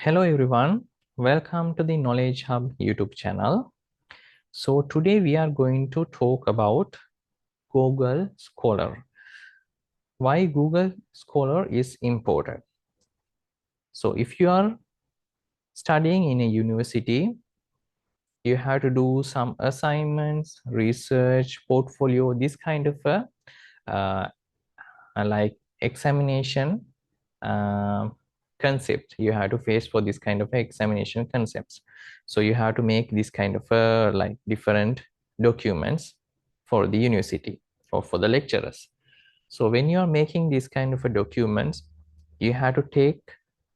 Hello everyone, welcome to the Knowledge Hub YouTube channel. So today we are going to talk about Google Scholar. Why Google Scholar is important. So if you are studying in a university, you have to do some assignments, research, portfolio, this kind of uh, like examination uh, concept you have to face for this kind of examination concepts. So you have to make this kind of like different documents for the university or for the lecturers. So when you are making this kind of a documents, you have to take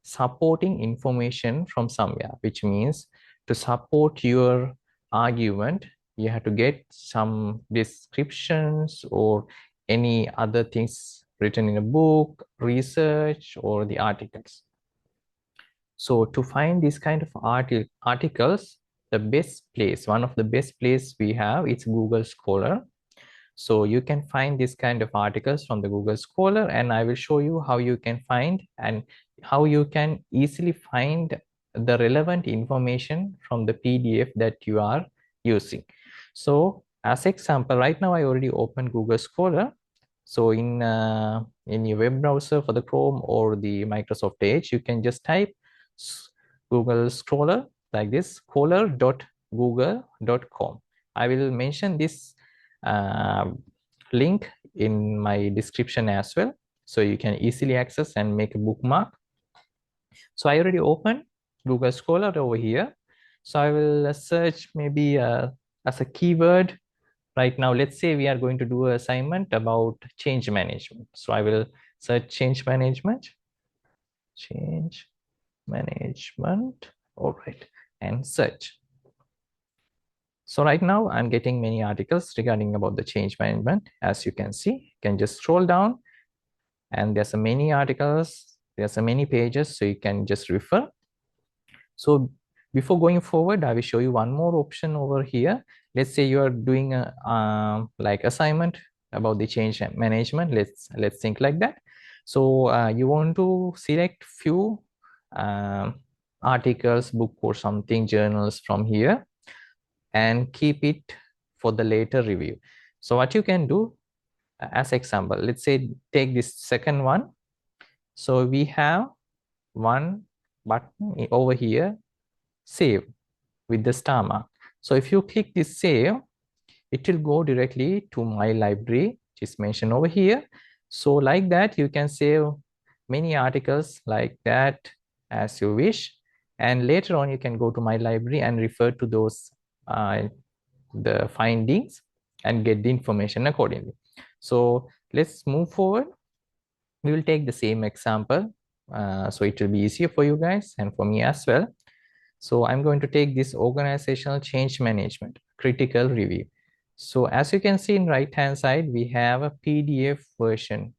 supporting information from somewhere, which means to support your argument, you have to get some descriptions or any other things written in a book, research, or the articles. So to find this kind of articles, the best place, one of the best place we have, it's Google Scholar. So you can find this kind of articles from the Google Scholar, and I will show you how you can find and how you can easily find the relevant information from the PDF that you are using. So as example, right now I already opened Google Scholar. So in your web browser for the Chrome or the Microsoft Edge, you can just type Google Scholar like this, scholar.google.com. I will mention this link in my description as well, so you can easily access and make a bookmark. So I already opened Google Scholar over here. So I will search maybe as a keyword. Right now, let's say we are going to do an assignment about change management. So I will search change management. All right, and search. So right now I'm getting many articles regarding about the change management. As you can see, you can just scroll down and there's a many articles, there's a many pages, so you can just refer. So before going forward, I will show you one more option over here. Let's say you are doing a like assignment about the change management. Let's think like that. So you want to select few articles, book or something, journals from here, and keep it for the later review. So what you can do, as example, let's say take this second one. So we have one button over here, save, with the star mark. So if you click this save, it will go directly to my library, which is mentioned over here. So like that, you can save many articles like that as you wish. And later on, you can go to my library and refer to those the findings and get the information accordingly. So let's move forward. We will take the same example. So it will be easier for you guys and for me as well. So I'm going to take this organizational change management critical review. So as you can see in right hand side, we have a PDF version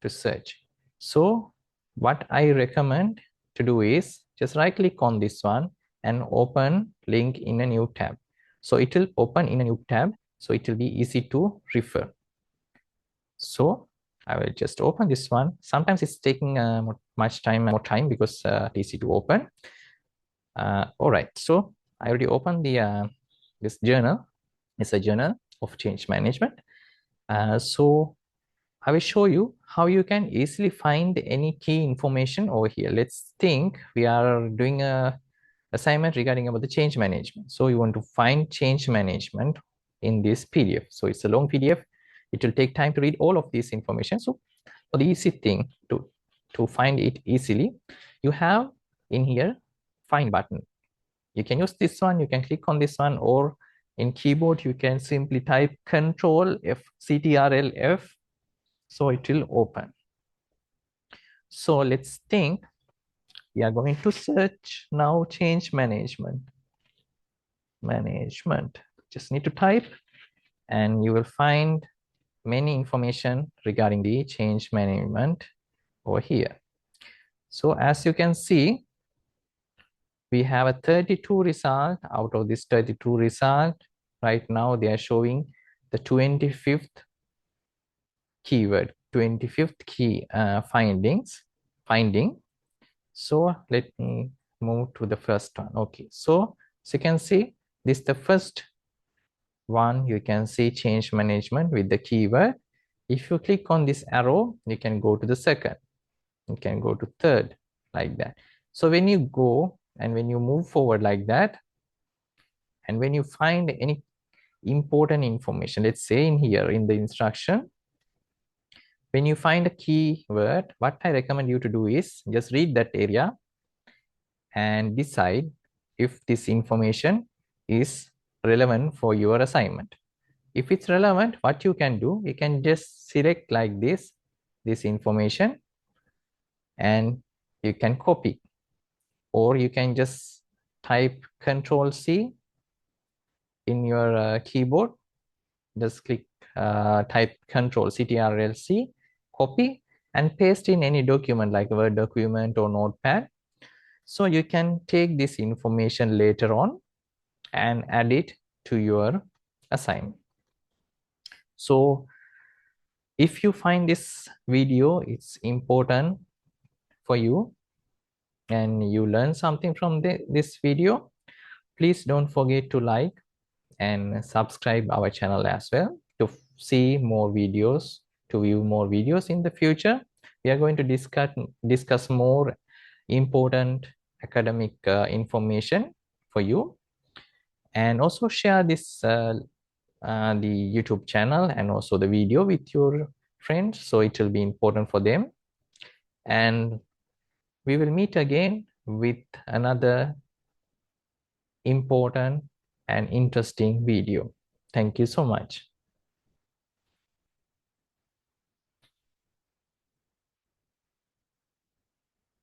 to search. So what I recommend to do is just right click on this one and open link in a new tab. So it will open in a new tab, so it will be easy to refer. So I will just open this one. Sometimes it's taking more time because it's easy to open. All right, so I already opened the this journal. It's a journal of change management. So I will show you how you can easily find any key information over here. Let's think we are doing a assignment regarding about the change management. So you want to find change management in this PDF. So it's a long PDF. It will take time to read all of this information. So for the easy thing to find it easily, you have in here find button. You can use this one, you can click on this one, or in keyboard you can simply type Control F, Ctrl F, so it will open. So let's think we are going to search now change management. Just need to type and you will find many information regarding the change management over here. So as you can see, we have a 32 result. Out of this 32 result, right now they are showing the 25th keyword, 25th key finding. So let me move to the first one. Okay, so you can see this the first one. You can see change management with the keyword. If you click on this arrow, you can go to the second, you can go to third, like that. So when you go and when you move forward like that, and when you find any important information, let's say in here in the instruction, when you find a keyword, what I recommend you to do is just read that area and decide if this information is relevant for your assignment. If it's relevant, what you can do, you can just select like this information, and you can copy, or you can just type Control C in your keyboard. Just click, type Ctrl+C, copy and paste in any document like a Word document or Notepad. So you can take this information later on and add it to your assignment. So if you find this video it's important for you and you learn something from this video, please don't forget to like and subscribe our channel as well to see more videos, to view more videos in the future. We are going to discuss more important academic information for you, and also share this the YouTube channel and also the video with your friends, so it will be important for them. And we will meet again with another important and interesting video. Thank you so much.